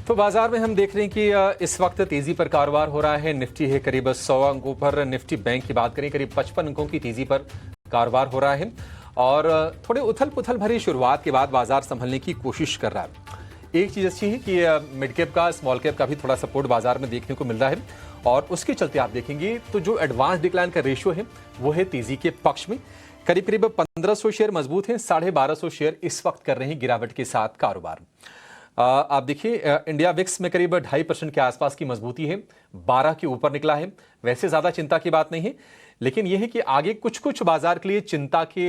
तो बाजार में हम देख रहे हैं कि इस वक्त तेजी पर कारोबार हो रहा है। निफ्टी है करीब 100 अंकों पर। निफ्टी बैंक की बात करें करीब 55 अंकों की तेजी पर कारोबार हो रहा है और थोड़े उथल पुथल भरी शुरुआत के बाद बाजार संभलने की कोशिश कर रहा है। एक चीज अच्छी है कि मिड कैप का स्मॉल कैप का भी थोड़ा सपोर्ट बाजार में देखने को मिल रहा है और उसके चलते आप देखेंगे तो जो एडवांस डिक्लाइन का रेशियो है वो है तेजी के पक्ष में। करीब करीब 1500 शेयर मजबूत हैं, 1250 शेयर इस वक्त कर रहे हैं गिरावट के साथ कारोबार। आप देखिए इंडिया विक्स में करीब 2.5% के आसपास की मजबूती है, 12 के ऊपर निकला है। वैसे ज्यादा चिंता की बात नहीं है, लेकिन यह है कि आगे कुछ कुछ बाजार के लिए चिंता के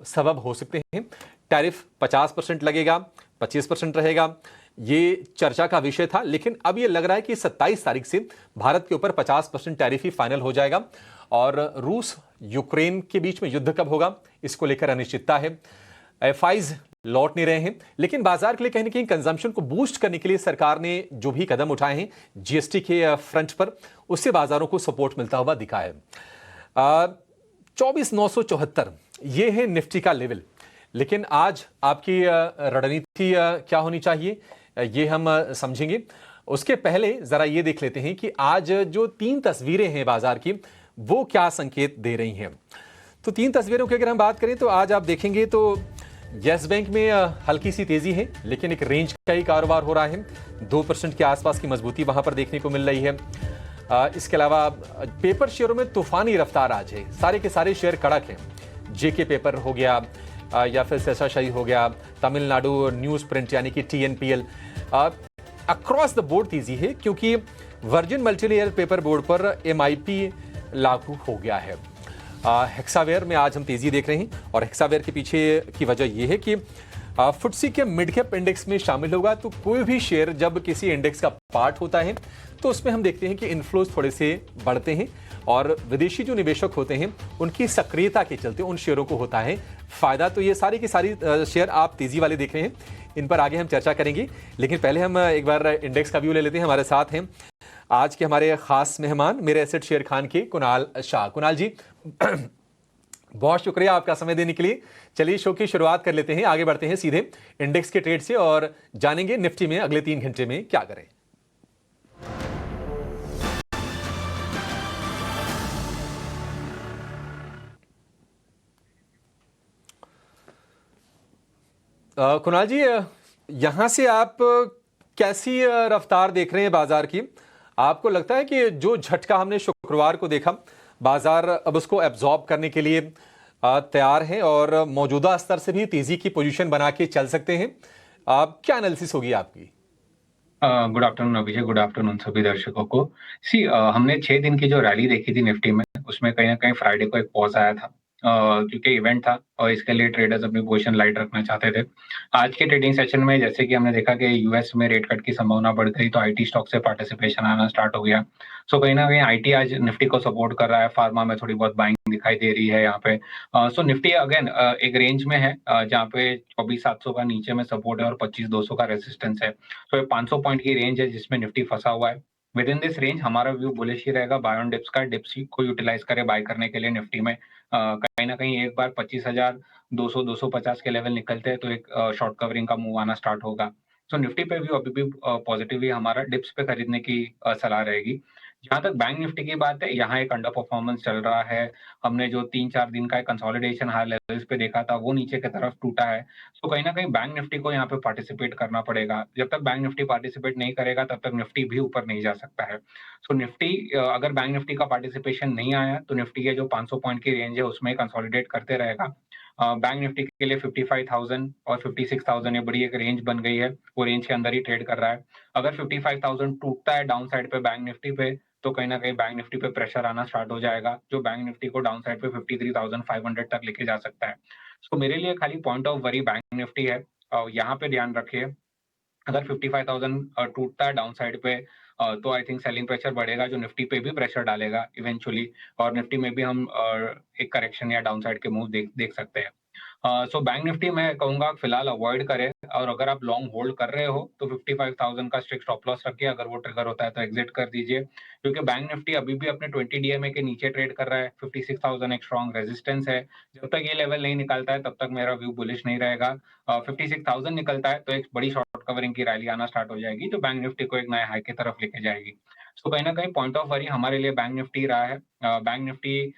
सबब हो सकते हैं। टैरिफ 50% लगेगा, 25% रहेगा, ये चर्चा का विषय था, लेकिन अब यह लग रहा है कि 27 तारीख से भारत के ऊपर 50% टैरिफ ही फाइनल हो जाएगा और रूस यूक्रेन के बीच में युद्ध कब होगा इसको लेकर अनिश्चितता है। एफआईज लौट नहीं रहे हैं, लेकिन बाजार के लिए कहीं ना कहीं कंजम्पशन को बूस्ट करने के लिए सरकार ने जो भी कदम उठाए हैं जीएसटी के फ्रंट पर, उससे बाजारों को सपोर्ट मिलता हुआ दिखा है। 24,974 ये है निफ्टी का लेवल, लेकिन आज आपकी रणनीति क्या होनी चाहिए ये हम समझेंगे। उसके पहले जरा ये देख लेते हैं कि आज जो 3 तस्वीरें हैं बाजार की वो क्या संकेत दे रही हैं। तो 3 तस्वीरों की अगर हम बात करें तो आज आप देखेंगे तो यस बैंक में हल्की सी तेजी है, लेकिन एक रेंज का ही कारोबार हो रहा है। 2% के आसपास की मजबूती वहां पर देखने को मिल रही है। इसके अलावा पेपर शेयरों में तूफानी रफ्तार आज है, सारे के सारे शेयर कड़क हैं। जेके पेपर हो गया या फिर शेषाशाही हो गया, तमिलनाडु न्यूज प्रिंट यानी कि टीएनपीएल, अक्रॉस द बोर्ड तेजी है क्योंकि वर्जिन मल्टीलेयर पेपर बोर्ड पर एमआईपी लागू हो गया है। हेक्सावेयर में आज हम तेजी देख रहे हैं और हेक्सावेयर के पीछे की वजह यह है कि फुटसी के मिड कैप इंडेक्स में शामिल होगा। तो कोई भी शेयर जब किसी इंडेक्स का पार्ट होता है तो उसमें हम देखते हैं कि इन्फ्लोज थोड़े से बढ़ते हैं और विदेशी जो निवेशक होते हैं उनकी सक्रियता के चलते उन शेयरों को होता है फायदा। तो ये सारी की सारी शेयर आप तेजी वाले देख रहे हैं, इन पर आगे हम चर्चा करेंगे, लेकिन पहले हम एक बार इंडेक्स का व्यू ले लेते हैं। हमारे साथ हैं आज के हमारे खास मेहमान मेरे एसेट शेयर खान के कुणाल शाह। कुणाल जी बहुत शुक्रिया आपका समय देने के लिए। चलिए शो की शुरुआत कर लेते हैं, आगे बढ़ते हैं सीधे इंडेक्स के ट्रेड से और जानेंगे निफ्टी में अगले 3 घंटे में क्या करें। कुणाल जी यहां से आप कैसी रफ्तार देख रहे हैं बाजार की? आपको लगता है कि जो झटका हमने शुक्रवार को देखा बाजार अब उसको एब्जॉर्ब करने के लिए तैयार है और मौजूदा स्तर से भी तेजी की पोजीशन बना के चल सकते हैं? क्या एनालिसिस होगी आपकी? गुड आफ्टरनून अभिषेक, गुड आफ्टरनून सभी दर्शकों को। हमने 6 दिन की जो रैली देखी थी निफ्टी में, उसमें कहीं ना कहीं फ्राइडे को एक पॉज आया था क्योंकि इवेंट था और इसके लिए ट्रेडर्स अपनी पोजीशन लाइट रखना चाहते थे। आज के ट्रेडिंग सेशन में जैसे कि हमने देखा कि यूएस में रेट कट की संभावना बढ़ गई, तो आईटी स्टॉक से पार्टिसिपेशन आना स्टार्ट हो गया। सो कहीं ना कहीं आईटी आज निफ्टी को सपोर्ट कर रहा है, फार्मा में थोड़ी बहुत बाइंग दिखाई दे रही है यहाँ पे। सो निफ्टी अगेन एक रेंज में है जहाँ पे 24,700 का नीचे में सपोर्ट है और 25,200 का रेसिस्टेंस है। तो ये 500 पॉइंट की रेंज है जिसमें निफ्टी फंसा हुआ है। विद इन दिस रेंज हमारा व्यू बुलिश ही रहेगा। बाय ऑन डिप्स का, डिप्स को यूटिलाइज करे बाय करने के लिए निफ्टी में कहीं ना कहीं एक बार 25,200 250 के लेवल निकलते हैं तो एक शॉर्ट कवरिंग का मूव आना स्टार्ट होगा। सो निफ्टी पे भी अभी भी पॉजिटिव ही हमारा डिप्स पे खरीदने की सलाह रहेगी। जहां तक बैंक निफ्टी की बात है, यहाँ एक अंडर परफॉर्मेंस चल रहा है। हमने जो 3-4 दिन का कंसोलिडेशन हाई लेवल्स पे देखा था वो नीचे की तरफ टूटा है। तो कहीं ना कहीं बैंक निफ्टी को यहाँ पे पार्टिसिपेट करना पड़ेगा। जब तक बैंक निफ्टी पार्टिसिपेट नहीं करेगा तब तक निफ्टी भी ऊपर नहीं जा सकता है। सो निफ्टी अगर बैंक निफ्टी का पार्टिसिपेशन नहीं आया तो निफ्टी के जो 500 पॉइंट की रेंज है उसमें कंसोलिडेट करते रहेगा। बैंक निफ्टी के लिए 55,000 और 56,000 ये बड़ी एक रेंज बन गई है, वो रेंज के अंदर ही ट्रेड कर रहा है। अगर 55,000 टूटता है डाउन साइड पे बैंक निफ्टी पे, तो कहीं ना कहीं बैंक निफ्टी पे प्रेशर आना स्टार्ट हो जाएगा, जो बैंक निफ्टी को डाउन साइड पे 53,500 तक लेके जा सकता है। सो मेरे लिए खाली point of worry bank Nifty है। यहाँ पे ध्यान रखिए, अगर 55,000 टूटता है डाउन साइड पे तो आई थिंक सेलिंग प्रेशर बढ़ेगा, जो निफ्टी पे भी प्रेशर डालेगा इवेंचुअली, और निफ्टी में भी हम एक करेक्शन या डाउन साइड के मूव देख सकते हैं। सो बैंक निफ्टी मैं कहूंगा फिलहाल अवॉइड करें और अगर आप लॉन्ग होल्ड कर रहे हो तो 55,000 का स्ट्रिक्ट स्टॉप लॉस रखिए, अगर वो ट्रिगर होता है तो एग्जिट कर दीजिए, क्योंकि बैंक निफ्टी अभी भी अपने 20 डीएमए के नीचे ट्रेड कर रहा है। 56,000 एक स्ट्रॉन्ग रेजिस्टेंस है, जब तक ये लेवल नहीं निकलता है तब तक मेरा व्यू बुलिश नहीं रहेगा। 56,000 निकलता है तो एक बड़ी शॉर्ट कवरिंग की रैली आना स्टार्ट हो जाएगी, जो बैंक निफ्टी को एक नए हाई की तरफ लेके जाएगी। सो कहीं ना कहीं पॉइंट ऑफ वरी हमारे लिए बैंक निफ्टी रहा है। बैंक निफ्टी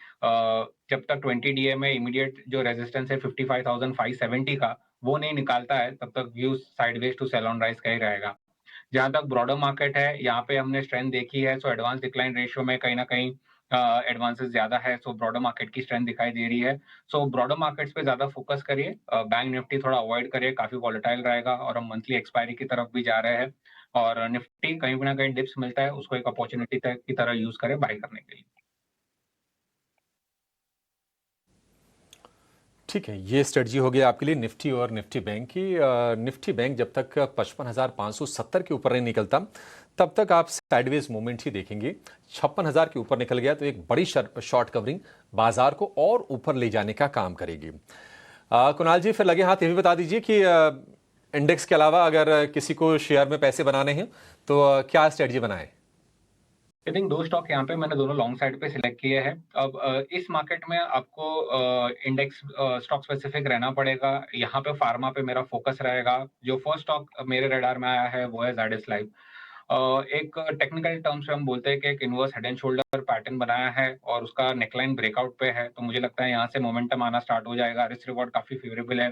जब तक 20 डीएमए इमीडिएट जो रेजिस्टेंस है 55,570 का वो नहीं निकालता है, तब तक view sideways to sell on rise का ही रहेगा। जहां तक ब्रॉडर मार्केट है, यहाँ पे हमने स्ट्रेंथ देखी है, सो एडवांस डिक्लाइन रेशियो में कहीं ना कहीं एडवांसेस ज्यादा है, सो ब्रॉडर मार्केट की स्ट्रेंथ दिखाई दे रही है। सो ब्रॉडर मार्केट्स पे ज्यादा फोकस करिए, बैंक निफ्टी थोड़ा अवॉइड करिए, काफी वॉलेटाइल रहेगा और हम मंथली एक्सपायरी की तरफ भी जा रहे हैं। और निफ्टी कहीं ना कहीं डिप्स मिलता है, उसको एक अपॉर्चुनिटी की तरह यूज करें बाय करने के लिए। ठीक है, ये स्ट्रेटजी हो गया आपके लिए निफ्टी और निफ्टी बैंक की। निफ्टी बैंक जब तक 55,570 के ऊपर नहीं निकलता तब तक आप साइडवेज मूवमेंट ही देखेंगे। 56,000 के ऊपर निकल गया तो एक बड़ी शॉर्ट कवरिंग बाजार को और ऊपर ले जाने का काम करेगी। कुणाल जी, फिर लगे हाथ ये भी बता दीजिए कि इंडेक्स के अलावा अगर किसी को शेयर में पैसे बनाने हैं तो क्या स्ट्रेटजी बनाए? आई थिंक दो स्टॉक यहाँ पे मैंने दोनों लॉन्ग साइड पे सिलेक्ट किए हैं। अब इस मार्केट में आपको इंडेक्स स्टॉक स्पेसिफिक रहना पड़ेगा। यहाँ पे फार्मा पे मेरा फोकस रहेगा। जो फर्स्ट स्टॉक मेरे रडार में आया है वो है ज़ायडस लाइफ। एक टेक्निकल टर्म्स में हम बोलते हैं कि एक inverse head and shoulder pattern बनाया है और उसका नेकलाइन ब्रेकआउट पे है, तो मुझे लगता है यहाँ से मोमेंटम आना स्टार्ट हो जाएगा। रिस्क रिवॉर्ड काफी फेवरेबल है।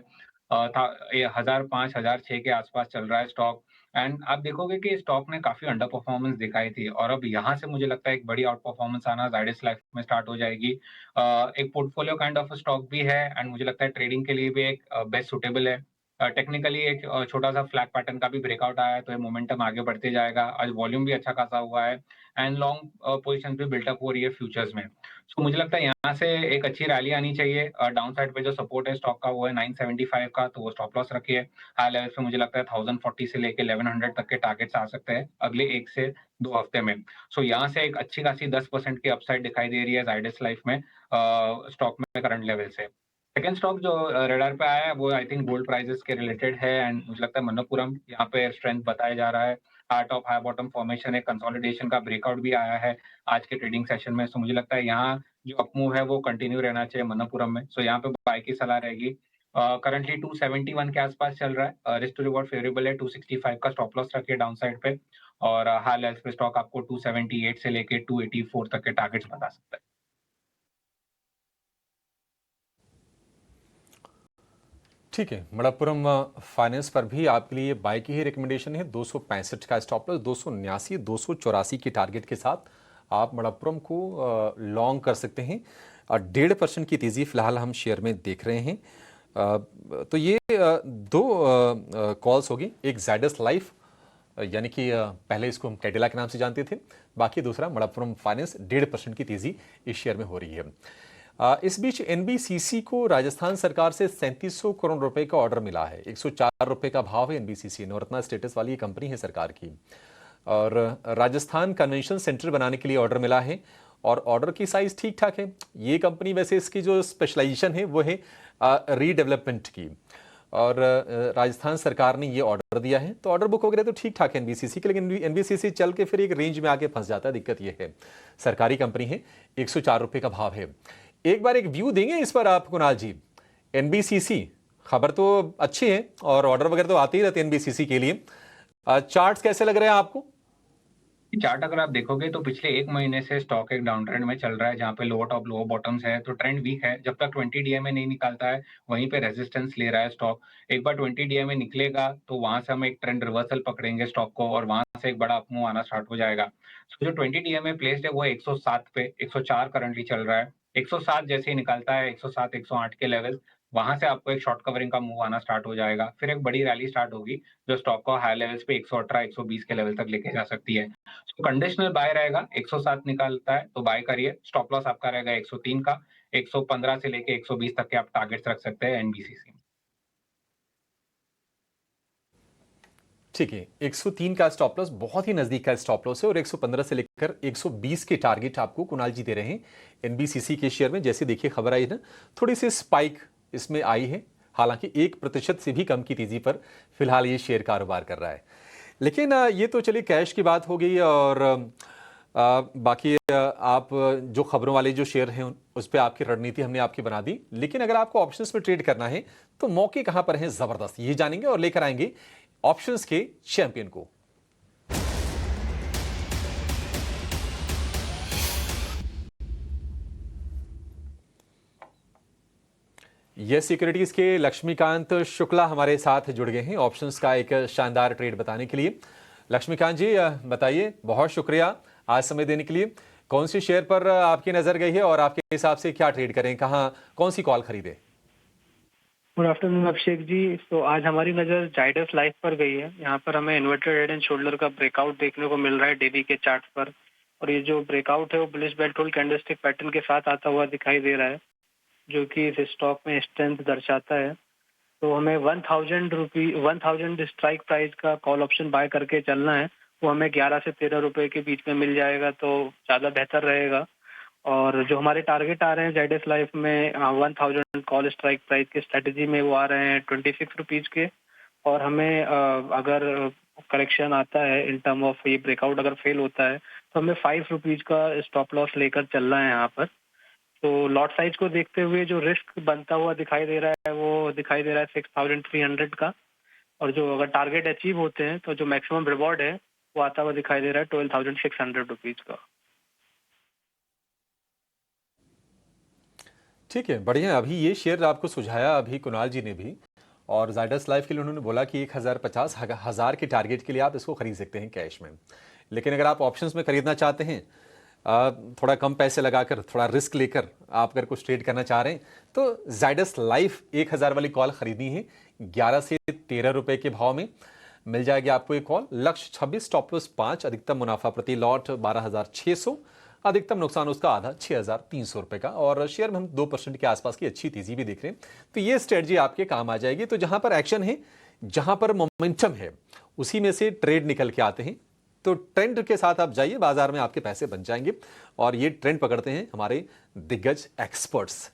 था ये 1,005 1,006 के आसपास चल रहा है स्टॉक। एंड आप देखोगे कि स्टॉक ने काफी अंडर परफॉर्मेंस दिखाई थी और अब यहाँ से मुझे लगता है एक बड़ी आउट परफॉर्मेंस आना जायडस लाइफ में स्टार्ट हो जाएगी। एक पोर्टफोलियो काइंड ऑफ स्टॉक भी है एंड मुझे लगता है ट्रेडिंग के लिए भी एक बेस्ट सुटेबल है। टेक्निकली एक छोटा सा फ्लैग पैटर्न का भी ब्रेकआउट आया है, तो ये मोमेंटम आगे बढ़ते जाएगा। आज वॉल्यूम भी अच्छा खासा हुआ है एंड लॉन्ग पोजीशन भी बिल्टअप हो रही है फ्यूचर्स में। सो मुझे लगता है यहाँ से एक अच्छी रैली आनी चाहिए। डाउन साइड पे जो सपोर्ट है स्टॉक का वो है 975 का, तो वो स्टॉप लॉस रखिए। हाई लेवल पे मुझे लगता है 1040 से लेके 1100 तक के टारगेट्स आ सकते हैं अगले 1 से 2 हफ्ते में। सो यहाँ से एक अच्छी खासी 10% की अपसाइड दिखाई दे रही है जायडस लाइफ में स्टॉक में करंट लेवल से। सेकंड स्टॉक जो रडार पे आया है वो आई थिंक गोल्ड प्राइसेस के रिलेटेड है एंड मुझे लगता है मनप्पुरम यहाँ पे स्ट्रेंथ बताया जा रहा है। High top high bottom formation है, कंसोलिडेशन का ब्रेकआउट भी आया है आज के ट्रेडिंग सेशन में। सो मुझे लगता है यहाँ जो अपमूव है वो कंटिन्यू रहना चाहिए मनप्पुरम में। सो यहाँ पे बाय की सलाह रहेगी। करंटली 271 के आसपास चल रहा है। रिस्क टू रिवॉर्ड फेवरेबल है। 265 का स्टॉप लॉस रखिए डाउन साइड पे और हाई लेवल्स पे स्टॉक आपको 278 से लेके 284 तक के टारगेट्स बता सकता है। ठीक है, मणप्पुरम फाइनेंस पर भी आपके लिए बाय की ही रिकमेंडेशन है। 265 का स्टॉप लॉस, 279 284 की टारगेट के साथ आप मणप्पुरम को लॉन्ग कर सकते हैं। 1.5% की तेज़ी फिलहाल हम शेयर में देख रहे हैं। तो ये दो कॉल्स होगी, एक ज़ायडस लाइफ यानी कि पहले इसको हम कैडिला के नाम से जानते थे, बाकी दूसरा मणप्पुरम फाइनेंस। 1.5% की तेज़ी इस शेयर में हो रही है। इस बीच एनबीसीसी को राजस्थान सरकार से 3700 करोड़ रुपए का ऑर्डर मिला है। 104 रुपए का भाव है। एनबीसीसी नवरत्ना स्टेटस वाली कंपनी है सरकार की और राजस्थान कन्वेंशन सेंटर बनाने के लिए ऑर्डर मिला है और ऑर्डर की साइज ठीक ठाक है। ये कंपनी वैसे इसकी जो स्पेशलाइजेशन है वो है रीडेवलपमेंट की और राजस्थान सरकार ने ये ऑर्डर दिया है, तो ऑर्डर बुक वगैरह तो ठीक ठाक है एनबीसीसी के, लेकिन एनबीसीसी चल के फिर एक रेंज में आके फंस जाता है। दिक्कत ये है, सरकारी कंपनी है, 104 रुपए का भाव है। एक बार एक व्यू देंगे इस पर आप कुणाल जी? एनबीसीसी खबर तो अच्छी है और ऑर्डर वगैरह तो आते ही रहते हैं एनबीसीसी के लिए। चार्ट्स कैसे लग रहे हैं आपको? चार्ट अगर आप देखोगे तो पिछले 1 महीने से स्टॉक एक डाउन ट्रेंड में चल रहा है, जहाँ पे लोअर टॉप लोअर बॉटम्स है, तो ट्रेंड वीक है। जब तक 20 डीएमए नहीं निकालता है वहीं पे रेजिस्टेंस ले रहा है स्टॉक। एक बार 20 डीएमए निकलेगा तो वहां से हम एक ट्रेंड रिवर्सल पकड़ेंगे स्टॉक को और वहां से एक बड़ा अपमूव आना स्टार्ट हो जाएगा। तो जो 20 डीएमए प्लेस्ड है वो 107 पे, 104 करंटली चल रहा है। 107 जैसे ही निकलता है, 107 108 के लेवल, वहां से आपको एक शॉर्ट कवरिंग का मूव आना स्टार्ट हो जाएगा। फिर एक बड़ी रैली स्टार्ट होगी जो स्टॉक को हाई लेवल्स पे 118 120 के लेवल तक लेके जा सकती है। तो कंडीशनल बाय रहेगा। 107 निकालता है तो बाय करिए। स्टॉप लॉस आपका रहेगा 103 का। 115 से लेके 120 तक के आप टारगेट्स रख सकते हैं एनबीसीसी में। ठीक है, 103 का स्टॉप लॉस बहुत ही नजदीक का स्टॉप लॉस है और 115 से लेकर 120 के टारगेट आपको कुणाल जी दे रहे हैं एनबीसीसी के शेयर में। जैसे देखिए खबर आई है ना, थोड़ी सी स्पाइक इसमें आई है हालांकि 1% से भी कम की तेजी पर फिलहाल ये शेयर कारोबार कर रहा है। लेकिन ये तो चलिए कैश की बात हो गई, और बाकी आप जो खबरों वाले जो शेयर हैं उस पर आपकी रणनीति हमने आपकी बना दी। लेकिन अगर आपको ऑप्शंस में ट्रेड करना है तो मौके कहां पर हैं जबरदस्त, ये जानेंगे और लेकर आएंगे ऑप्शंस के चैंपियन को। यस सिक्योरिटीज के लक्ष्मीकांत शुक्ला हमारे साथ जुड़ गए हैं ऑप्शंस का एक शानदार ट्रेड बताने के लिए। लक्ष्मीकांत जी बताइए, बहुत शुक्रिया आज समय देने के लिए। कौन सी शेयर पर आपकी नजर गई है और आपके हिसाब से क्या ट्रेड करें, कहां कौन सी कॉल खरीदें? Good afternoon Abhishek ji. तो आज हमारी नज़र जाइडस लाइफ पर गई है। यहाँ पर हमें इन्वर्टेड हेड एंड शोल्डर का ब्रेकआउट देखने को मिल रहा है डेली के चार्ट पर, और ये जो ब्रेकआउट है वो bullish belt hold candlestick pattern के साथ आता हुआ दिखाई दे रहा है, जो कि इस स्टॉक में स्ट्रेंथ दर्शाता है। तो हमें 1000 स्ट्राइक प्राइस का कॉल ऑप्शन बाय करके चलना है। वो हमें 11 से 13 रुपए के बीच में मिल जाएगा तो ज़्यादा बेहतर रहेगा। और जो हमारे टारगेट आ रहे हैं जाइडस लाइफ में 1000 कॉल स्ट्राइक प्राइस की स्ट्रेटजी में, वो आ रहे हैं 26 रुपीज़ के। और हमें अगर करेक्शन आता है इन टर्म ऑफ ये ब्रेकआउट अगर फेल होता है तो हमें 5 रुपीज़ का स्टॉप लॉस लेकर चलना है यहाँ पर। तो लॉट साइज को देखते हुए जो रिस्क बनता हुआ दिखाई दे रहा है वो दिखाई दे रहा है 6300 का, और जो अगर टारगेट अचीव होते हैं तो जो मैक्सिमम रिवॉर्ड है वो आता हुआ दिखाई दे रहा है 12600 रुपीज़ का। ठीक है, बढ़िया। अभी ये शेयर आपको सुझाया अभी कुणाल जी ने भी, और जाइडस लाइफ के लिए उन्होंने बोला कि 1050 के टारगेट के लिए आप इसको खरीद सकते हैं कैश में। लेकिन अगर आप ऑप्शंस में खरीदना चाहते हैं, थोड़ा कम पैसे लगाकर, थोड़ा रिस्क लेकर आप अगर कुछ ट्रेड करना चाह रहे हैं, तो जाइडस लाइफ 1000 वाली कॉल खरीदनी है। 11 से 13 रुपए के भाव में मिल जाएगी आपको एक कॉल। लक्ष्य 26, स्टॉप लॉस 5, अधिकतम मुनाफा प्रति लॉट 12,600, अधिकतम नुकसान उसका आधा 6,300 रुपए का, और शेयर में हम 2% के आसपास की अच्छी तेजी भी देख रहे हैं। तो ये स्ट्रेटजी आपके काम आ जाएगी। तो जहां पर एक्शन है, जहां पर मोमेंटम है, उसी में से ट्रेड निकल के आते हैं। तो ट्रेंड के साथ आप जाइए, बाजार में आपके पैसे बन जाएंगे, और ये ट्रेंड पकड़ते हैं हमारे दिग्गज एक्सपर्ट्स।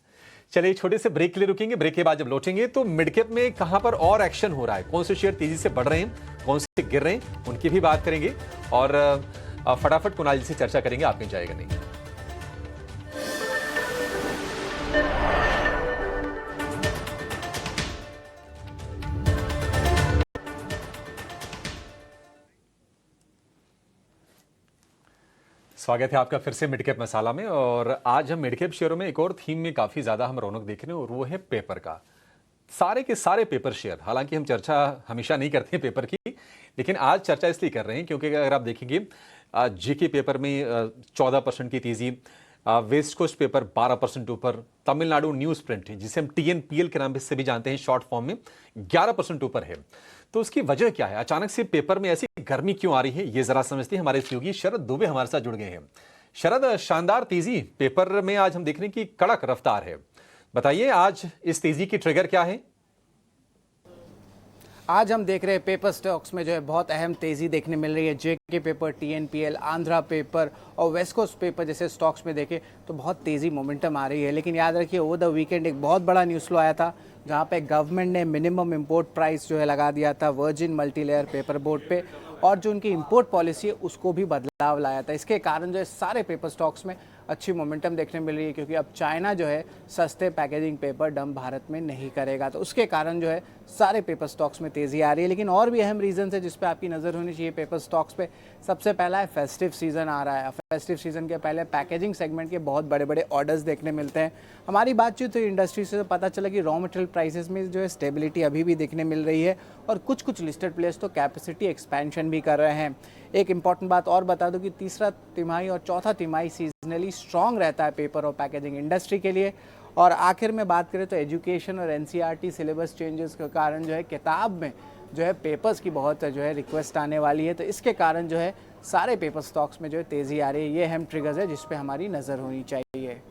चलिए छोटे से ब्रेक के लिए रुकेंगे, ब्रेक के बाद जब लौटेंगे तो मिड कैप में कहां पर और एक्शन हो रहा है, कौन से शेयर तेजी से बढ़ रहे हैं, कौन से गिर रहे हैं, उनकी भी बात करेंगे, और फटाफट कुणाल जी से चर्चा करेंगे, आप कहीं जाएगा नहीं। स्वागत है आपका फिर से मिड कैप मसाला में। और आज हम मिड कैप शेयरों में एक और थीम में काफी ज्यादा हम रौनक देख रहे हैं, और वो है पेपर का। सारे के सारे पेपर शेयर, हालांकि हम चर्चा हमेशा नहीं करते हैं पेपर की, लेकिन आज चर्चा इसलिए कर रहे हैं क्योंकि अगर आप देखेंगे जीके पेपर में 14% की तेजी, वेस्ट कोस्ट पेपर 12% ऊपर, तमिलनाडु न्यूज प्रिंट जिसे हम टीएनपीएल के नाम से भी जानते हैं शॉर्ट फॉर्म में, 11% ऊपर है। तो उसकी वजह क्या है, अचानक से पेपर में ऐसी गर्मी क्यों आ रही है, ये जरा समझते हैं। हमारे सहयोगी शरद दुबे हमारे साथ जुड़ गए हैं। शरद, शानदार तेजी पेपर में आज हम देख रहे हैं कि कड़क रफ्तार है, बताइए आज इस तेजी की ट्रिगर क्या है? आज हम देख रहे हैं पेपर स्टॉक्स में जो है बहुत अहम तेज़ी देखने मिल रही है। JK paper, TNPL, Andhra paper और वेस्ट कोस्ट पेपर जैसे स्टॉक्स में देखें तो बहुत तेज़ी मोमेंटम आ रही है। लेकिन याद रखिए, ओवर द वीकेंड एक बहुत बड़ा न्यूज़ फ्लो आया था जहां पे गवर्नमेंट ने मिनिमम इंपोर्ट प्राइस जो है लगा दिया था वर्जिन मल्टीलेयर पेपर बोर्ड पे, और जो उनकी इंपोर्ट पॉलिसी है उसको भी बदलाव लाया था। इसके कारण जो है सारे पेपर स्टॉक्स में अच्छी मोमेंटम देखने मिल रही है, क्योंकि अब चाइना जो है सस्ते पैकेजिंग पेपर डंप भारत में नहीं करेगा। तो उसके कारण जो है सारे पेपर स्टॉक्स में तेज़ी आ रही है। लेकिन और भी अहम रीज़न है जिस पे आपकी नज़र होनी चाहिए पेपर स्टॉक्स पे। सबसे पहला है फेस्टिव सीज़न आ रहा है। फेस्टिव सीज़न के पहले पैकेजिंग सेगमेंट के बहुत बड़े बड़े ऑर्डर्स देखने मिलते हैं। हमारी बातचीत हुई इंडस्ट्री से तो पता चला कि रॉ मटेरियल प्राइसेस में जो है स्टेबिलिटी अभी भी देखने मिल रही है, और कुछ लिस्टेड प्लेयर्स तो कैपेसिटी एक्सपेंशन भी कर रहे हैं। एक इंपॉर्टेंट बात और बता दूं कि तीसरा तिमाही और चौथा तिमाही सीजनली स्ट्रॉन्ग रहता है पेपर और पैकेजिंग इंडस्ट्री के लिए। और आखिर में बात करें तो एजुकेशन और एनसीईआरटी सिलेबस चेंजेस के कारण जो है किताब में जो है पेपर्स की बहुत जो है रिक्वेस्ट आने वाली है। तो इसके कारण जो है सारे पेपर स्टॉक्स में जो है तेज़ी आ रही है। ये अहम ट्रिगर्स है जिस पे हमारी नज़र होनी चाहिए।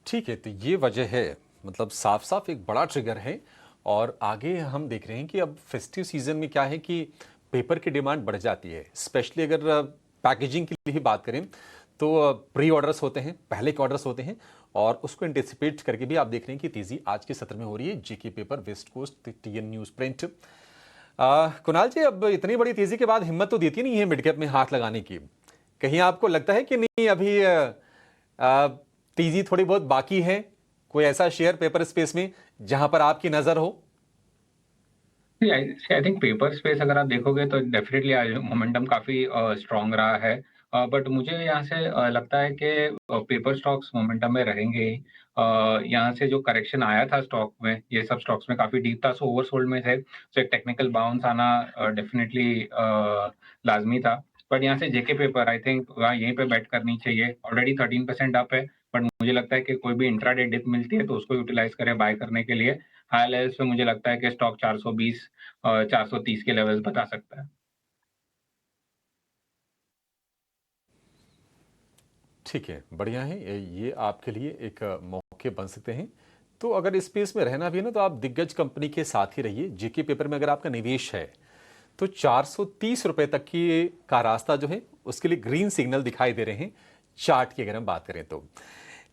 ठीक है, तो ये वजह है, मतलब साफ साफ एक बड़ा ट्रिगर है। और आगे हम देख रहे हैं कि अब फेस्टिव सीजन में क्या है कि पेपर की डिमांड बढ़ जाती है, स्पेशली अगर पैकेजिंग की लिए बात करें तो प्री ऑर्डर्स होते हैं, पहले के ऑर्डर्स होते हैं, और उसको एंटिसिपेट करके भी आप देख रहे हैं कि तेजी आज के सत्र में हो रही है। JK Paper, West Coast, TN newsprint. Kunal ji, अब इतनी बड़ी तेजी के बाद हिम्मत तो देती नहीं है मिड कैप में हाथ लगाने की। कहीं आपको लगता है कि नहीं अभी तेजी थोड़ी बहुत बाकी है? कोई ऐसा शेयर पेपर स्पेस में जहां पर आपकी नजर हो? आई थिंक पेपर स्पेस अगर आप देखोगे तो डेफिनेटली आज मोमेंटम काफी स्ट्रांग रहा है। बट मुझे यहाँ से लगता है कि पेपर स्टॉक्स मोमेंटम में रहेंगे ही। यहाँ से जो करेक्शन आया था स्टॉक में, ये सब स्टॉक्स में काफी डीप था, सो ओवरसोल्ड में थे, सो एक टेक्निकल बाउंस आना डेफिनेटली लाजमी था। बट यहाँ से जेके पेपर आई थिंक यहीं पे बैट करनी चाहिए। ऑलरेडी 13% अप है, बट मुझे लगता है कि कोई भी इंट्राडे डिप मिलती है तो उसको यूटिलाइज करें बाय करने के लिए। हाई लेवल्स पे मुझे लगता है कि स्टॉक 420 और 430 के लेवल बता सकता है। ठीक है, बढ़िया है। ये आपके लिए एक मौके बन सकते हैं। तो अगर इस स्पेस में रहना भी है ना, तो आप दिग्गज कंपनी के साथ ही रहिए। जेके पेपर में अगर आपका निवेश है तो 430 रुपए तक की का रास्ता जो है उसके लिए ग्रीन सिग्नल दिखाई दे रहे हैं चार्ट की अगर हम बात करें तो।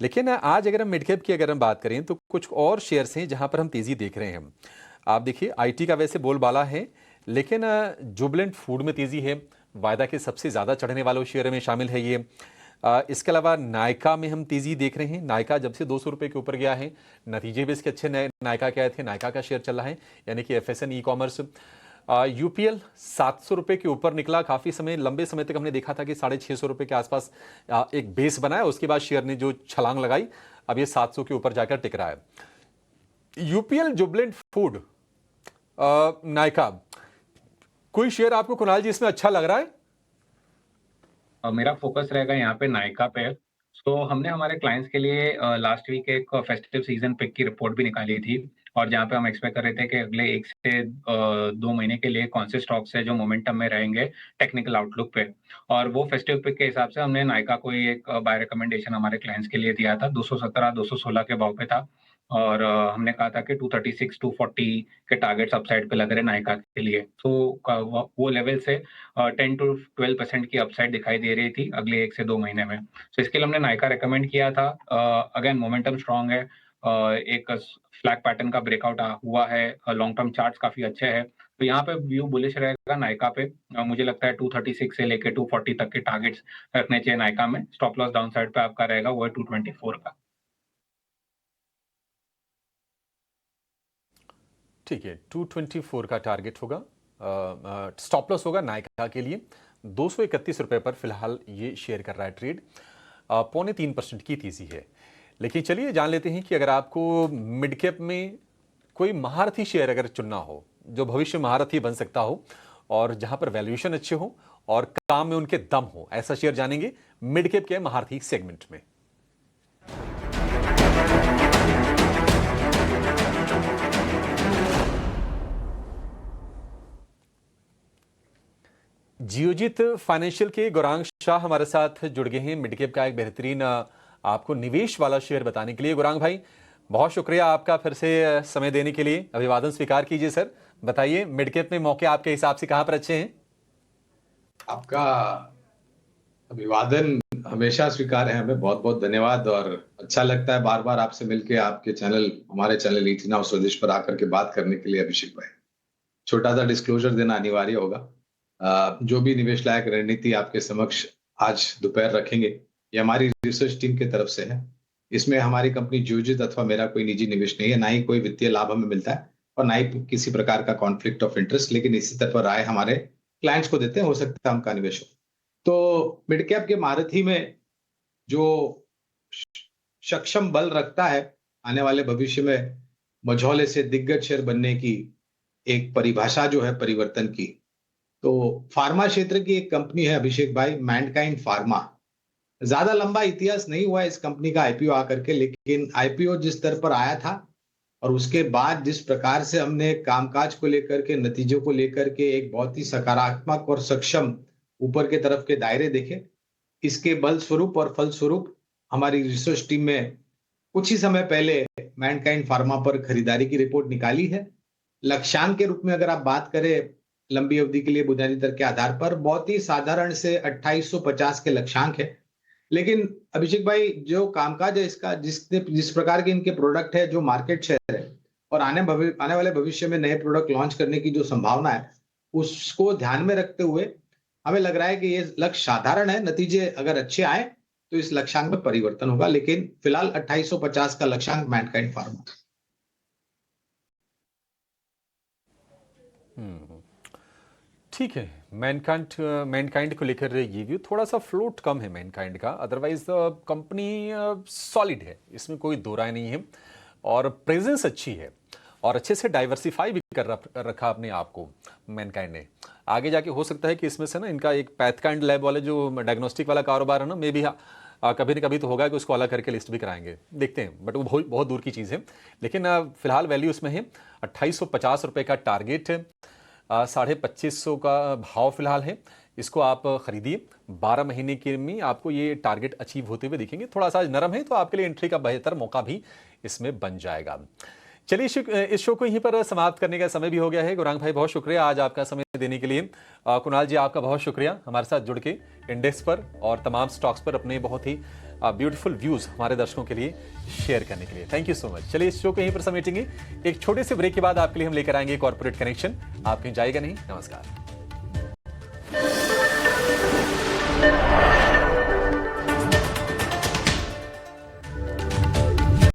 लेकिन आज अगर हम मिड कैप की अगर हम बात करें तो कुछ और शेयर्स हैं जहां पर हम तेजी देख रहे हैं। आप देखिए, आईटी का वैसे बोलबाला है, लेकिन जुबिलेंट फूड में तेजी है। वायदा के सबसे ज्यादा चढ़ने वालों शेयर में शामिल है ये। इसके अलावा नायका में हम तेजी देख रहे हैं। नायका जब से 200 रुपए के ऊपर गया है, नतीजे भी इसके अच्छे नायका के आए थे। नायका का शेयर चल रहा है, यानी कि एफएसएन ई कॉमर्स। यूपीएल 700 रुपए के ऊपर निकला। काफी समय, लंबे समय तक हमने देखा था कि 650 रुपए के आसपास एक बेस बनाया, उसके बाद शेयर ने जो छलांग लगाई, अब ये 700 के ऊपर जाकर टिक रहा है। यूपीएल, जुबिलेंट फूड, नायका, कोई शेयर आपको कुणाल जी इसमें अच्छा लग रहा है? मेरा फोकस रहेगा यहाँ पे नायका पे। सो हमने हमारे क्लाइंट्स के लिए लास्ट वीक एक फेस्टिव सीजन पिक की रिपोर्ट भी निकाली थी, और जहाँ पे हम एक्सपेक्ट कर रहे थे कि अगले 1 से 2 महीने के लिए कौन से स्टॉक्स है जो मोमेंटम में रहेंगे टेक्निकल आउटलुक पे। और वो फेस्टिव पिक के हिसाब से हमने नायका को ही एक बाय रिकमेंडेशन हमारे क्लाइंट्स के लिए दिया था। 217-216 के भाव पे था, और हमने कहा था कि 236-240 के टारगेट्स अपसाइड पे लग रहे नायका के लिए। तो वो लेवल से 10 to 12% की अपसाइड दिखाई दे रही थी अगले 1 से 2 महीने में। तो इसके लिए हमने नायका रेकमेंड किया था। अगेन मोमेंटम स्ट्रांग है, एक फ्लैग पैटर्न का ब्रेकआउट हुआ है, लॉन्ग टर्म चार्ट्स काफी अच्छे हैं, तो यहाँ पे व्यू बुलिश रहेगा नायका पे। मुझे लगता है 236 से लेके 240 तक के टारगेट्स रखने चाहिए नायका में। स्टॉप लॉस डाउन साइड पे आपका रहेगा वो है 224 का। ठीक है, 224 का टारगेट होगा, स्टॉप लॉस होगा नायका के लिए। 231 रुपए पर फिलहाल ये शेयर कर रहा है ट्रेड। 0.25% की तेजी है। लेकिन चलिए जान लेते हैं कि अगर आपको मिड कैप में कोई महारथी शेयर अगर चुनना हो, जो भविष्य महारथी बन सकता हो और जहां पर वैल्यूएशन अच्छे हो और काम में उनके दम हो, ऐसा शेयर जानेंगे मिड कैप के महारथी सेगमेंट में। जियोजित फाइनेंशियल के गौरांग शाह हमारे साथ जुड़ गए हैं मिड कैप का एक बेहतरीन आपको निवेश वाला शेयर बताने के लिए। गौरांग भाई, बहुत शुक्रिया आपका फिर से समय देने के लिए। अभिवादन स्वीकार कीजिए सर। बताइए, मिड कैप में मौके आपके हिसाब से कहां पर अच्छे हैं? आपका अभिवादन हमेशा स्वीकार है, हमें बहुत बहुत धन्यवाद। और अच्छा लगता है बार बार आपसे मिलके, आपके चैनल, हमारे चैनल ईट नाउ स्वदेश पर आकर के बात करने के लिए। अभिषेक भाई, छोटा सा डिस्क्लोजर देना अनिवार्य होगा। जो भी निवेश लायक रणनीति आपके समक्ष आज दोपहर रखेंगे, ये हमारी रिसर्च टीम की तरफ से है। इसमें हमारी कंपनी जियोजित अथवा मेरा कोई निजी निवेश नहीं है, ना ही कोई वित्तीय लाभ हमें मिलता है और ना ही किसी प्रकार का कॉन्फ्लिक्ट ऑफ इंटरेस्ट। लेकिन इसी तरह राय हमारे क्लाइंट्स को देते हैं, हो सकता है उनका निवेश हो। तो मिड कैप के महारथी में जो सक्षम बल रखता है आने वाले भविष्य में मझौले से दिग्गज शेयर बनने की एक परिभाषा जो है परिवर्तन की, तो फार्मा क्षेत्र की एक कंपनी है अभिषेक भाई, मैनकाइंड फार्मा। ज्यादा लंबा इतिहास नहीं हुआ इस कंपनी का आईपीओ आकर के, लेकिन आईपीओ जिस स्तर पर आया था और उसके बाद जिस प्रकार से हमने कामकाज को लेकर के, नतीजों को लेकर के एक बहुत ही सकारात्मक और सक्षम ऊपर के तरफ के दायरे देखे, इसके बल स्वरूप और फलस्वरूप हमारी रिसर्च टीम में कुछ ही समय पहले मैनकाइंड फार्मा पर खरीदारी की रिपोर्ट निकाली है। लक्ष्यांक के रूप में अगर आप बात करें लंबी अवधि के लिए बुनियादी दर के आधार पर, बहुत ही साधारण से 2850 के लक्ष्यांक है। लेकिन अभिषेक भाई, जो कामकाज है इसका, जिस प्रकार के इनके प्रोडक्ट है, जो मार्केट शेयर है और आने वाले भविष्य में नए प्रोडक्ट लॉन्च करने की जो संभावना है, उसको ध्यान में रखते हुए हमें लग रहा है कि ये लक्ष्य साधारण है। नतीजे अगर अच्छे आए तो इस लक्ष्यांक में परिवर्तन होगा, लेकिन फिलहाल 2850 का लक्ष्यांक मैनकाइंड फार्मा। ठीक है, मैनकाइंड को लेकर ये व्यू, थोड़ा सा फ्लोट कम है मैनकाइंड का, अदरवाइज कंपनी सॉलिड है, इसमें कोई दो राय नहीं है और प्रेजेंस अच्छी है और अच्छे से डाइवर्सिफाई भी कर रखा अपने आप को मैनकाइंड ने। आगे जाके हो सकता है कि इसमें से ना इनका एक पैथकाइंड लैब वाले जो डायग्नोस्टिक वाला कारोबार है ना, मे भी कभी न कभी तो होगा कि उसको अलग करके लिस्ट भी कराएंगे, देखते हैं, बट वो बहुत दूर की चीज़ है। लेकिन फिलहाल वैल्यू उसमें है 2850 रुपये का टारगेट है, 2550 का भाव फिलहाल है। इसको आप खरीदिए, 12 महीने के में आपको ये टारगेट अचीव होते हुए दिखेंगे। थोड़ा सा नरम है तो आपके लिए एंट्री का बेहतर मौका भी इसमें बन जाएगा। चलिए, इस शो को यहीं पर समाप्त करने का समय भी हो गया है। गौरांग भाई, बहुत शुक्रिया आज आपका समय देने के लिए। कुणाल जी, आपका बहुत शुक्रिया हमारे साथ जुड़ के इंडेक्स पर और तमाम स्टॉक्स पर अपने बहुत ही ब्यूटीफुल व्यूज हमारे दर्शकों के लिए शेयर करने के लिए। Thank you so much. चलिए, इस शो को यहीं पर समेटेंगे। एक छोटे से ब्रेक के बाद आपके लिए हम लेकर आएंगे कॉर्पोरेट कनेक्शन। आप कहीं जाएगा नहीं। नमस्कार।